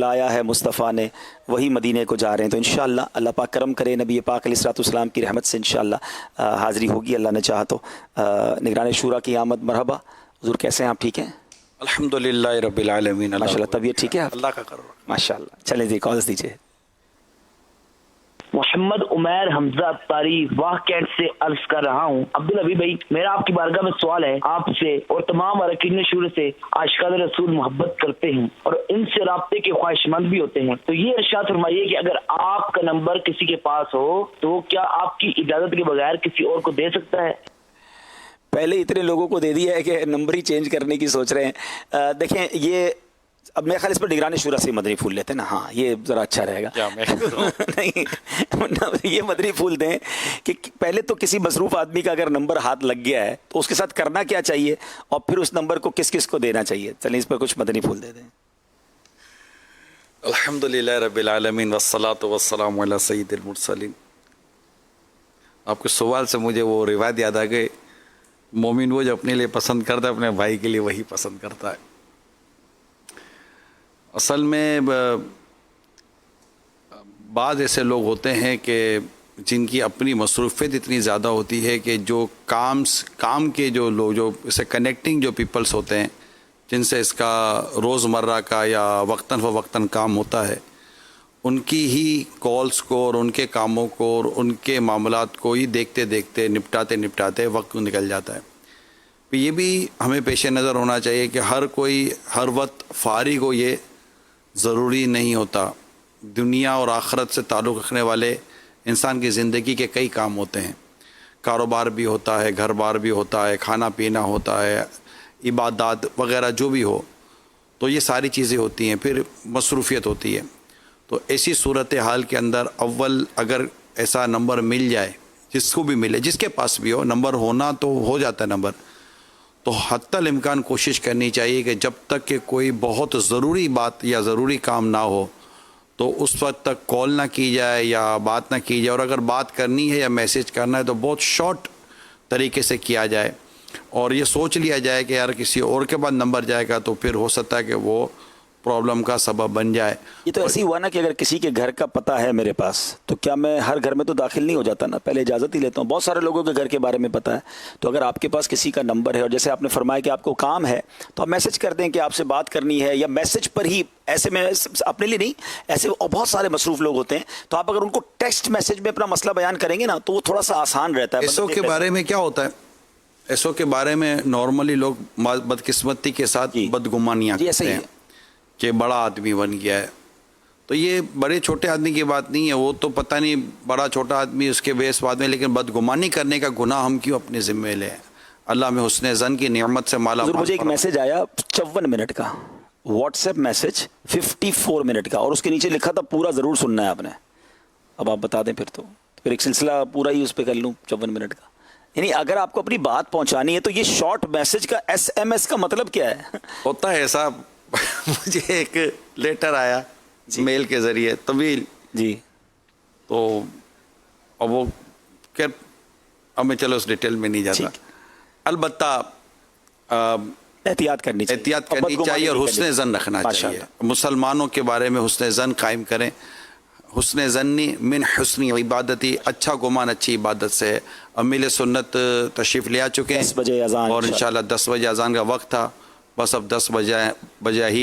لایا ہے مصطفیٰ نے وہی مدینے کو جا رہے ہیں. تو انشاءاللہ اللہ پاک کرم کرے, نبی پاک علیہ الصلوۃ والسلام کی رحمت سے انشاءاللہ حاضری ہوگی اللہ نے چاہا تو. نگران شورا کی آمد مرحبا. حضور کیسے ہیں آپ, ٹھیک ہیں؟ الحمدللہ رب العالمین. ماشاءاللہ طبیعت ٹھیک ہے آپ؟ اللہ کا کرو. ماشاءاللہ. چلیں جی کالز دیجیے. محمد عمیر حمزہ اتاری واہ کینٹ سے عرض کر رہا ہوں. عبدالحبیب بھائی, میرا آپ کی بارگاہ میں سوال ہے. آپ سے اور تمام اراکین شورا سے عاشقان رسول محبت کرتے ہیں اور ان سے رابطے کے خواہش مند بھی ہوتے ہیں. تو یہ ارشاد فرمائیے کہ اگر آپ کا نمبر کسی کے پاس ہو تو کیا آپ کی اجازت کے بغیر کسی اور کو دے سکتا ہے؟ پہلے اتنے لوگوں کو دے دیا ہے کہ نمبر ہی چینج کرنے کی سوچ رہے ہیں. دیکھیں یہ اب میرے خیال اس پر نگران شورا سے مدنی پھول لیتے ہیں نا. ہاں یہ ذرا اچھا رہے گا. نہیں یہ مدنی پھول دیں کہ پہلے تو کسی مصروف آدمی کا اگر نمبر ہاتھ لگ گیا ہے تو اس کے ساتھ کرنا کیا چاہیے اور پھر اس نمبر کو کس کس کو دینا چاہیے. چلیں اس پر کچھ مدنی پھول دے دیں. الحمدللہ رب العالمین والصلاة والسلام علی سید المرسلین. آپ کے سوال سے مجھے وہ روایت یاد آ گئی, مومن وہ جو اپنے لیے پسند کرتا ہے اپنے بھائی کے لیے وہی پسند کرتا ہے. اصل میں بعض ایسے لوگ ہوتے ہیں کہ جن کی اپنی مصروفیت اتنی زیادہ ہوتی ہے کہ جو کام کے جو لوگ جو اسے کنیکٹنگ جو پیپلز ہوتے ہیں جن سے اس کا روزمرہ کا یا وقتاً فوقتاً کام ہوتا ہے, ان کی ہی کالز کو اور ان کے کاموں کو اور ان کے معاملات کو ہی دیکھتے دیکھتے نپٹاتے وقت نکل جاتا ہے. یہ بھی ہمیں پیش نظر ہونا چاہیے کہ ہر کوئی ہر وقت فارغ ہو, یہ ضروری نہیں ہوتا. دنیا اور آخرت سے تعلق رکھنے والے انسان کی زندگی کے کئی کام ہوتے ہیں. کاروبار بھی ہوتا ہے, گھر بار بھی ہوتا ہے, کھانا پینا ہوتا ہے, عبادات وغیرہ جو بھی ہو, تو یہ ساری چیزیں ہوتی ہیں. پھر مصروفیت ہوتی ہے. تو ایسی صورتحال کے اندر اول اگر ایسا نمبر مل جائے, جس کو بھی ملے, جس کے پاس بھی ہو, نمبر ہونا تو ہو جاتا ہے نمبر, تو حتی الامکان کوشش کرنی چاہیے کہ جب تک کہ کوئی بہت ضروری بات یا ضروری کام نہ ہو تو اس وقت تک کال نہ کی جائے یا بات نہ کی جائے. اور اگر بات کرنی ہے یا میسیج کرنا ہے تو بہت شارٹ طریقے سے کیا جائے اور یہ سوچ لیا جائے کہ یار کسی اور کے بعد نمبر جائے گا تو پھر ہو سکتا ہے کہ وہ پرابلم کا سبب بن جائے. یہ تو ایسی ہوا نا کہ اگر کسی کے گھر کا پتہ ہے میرے پاس تو کیا میں ہر گھر میں تو داخل نہیں ہو جاتا نا, پہلے اجازت ہی لیتا ہوں. بہت سارے لوگوں کے گھر کے بارے میں پتہ ہے, تو اگر آپ کے پاس کسی کا نمبر ہے اور جیسے آپ نے فرمایا کہ آپ کو کام ہے تو آپ میسج کر دیں کہ آپ سے بات کرنی ہے, یا میسج پر ہی, ایسے میں اپنے لیے نہیں, ایسے بہت سارے مصروف لوگ ہوتے ہیں, تو آپ اگر ان کو ٹیکسٹ میسج میں اپنا مسئلہ بیان کریں گے نا تو وہ تھوڑا سا آسان رہتا ہے. ایسو کے بارے میں کیا ہوتا ہے, ایسو کے بارے میں نارملی لوگ بدقسمتی کے ساتھ بدگمانیاں کرتے ہیں کہ بڑا آدمی بن گیا ہے. تو یہ بڑے چھوٹے آدمی کی بات نہیں ہے, وہ تو پتہ نہیں بڑا چھوٹا آدمی اس کے بیس بات میں, لیکن بدگمانی کرنے کا گناہ ہم کیوں اپنے ذمہ لیں. اللہ میں حسن زن کی نعمت سے مالا مال. مجھے ایک میسج آیا 54 منٹ کا, واٹس ایپ میسج 54 منٹ کا, اور اس کے نیچے لکھا تھا پورا ضرور سننا ہے آپ نے. اب آپ بتا دیں پھر پھر ایک سلسلہ پورا ہی اس پہ کر لوں 54 منٹ کا. یعنی اگر آپ کو اپنی بات پہنچانی ہے تو یہ شارٹ میسج کا SMS کا مطلب کیا ہے؟ ہوتا ہے ایسا. مجھے ایک لیٹر آیا میل کے ذریعے طویل, جی, تو اب وہ اب میں چلو اس ڈیٹیل میں نہیں جاتا. البتہ احتیاط کرنی چاہیے اور حسن زن رکھنا چاہیے. مسلمانوں کے بارے میں حسن زن قائم کریں. حسن زنی من حسن عبادتی, اچھا گمان اچھی عبادت سے. امیل سنت تشریف لے آ چکے ہیں 10 بجے اذان, اور انشاءاللہ 10 بجے اذان کا وقت تھا, بس اب 10 بجے ہی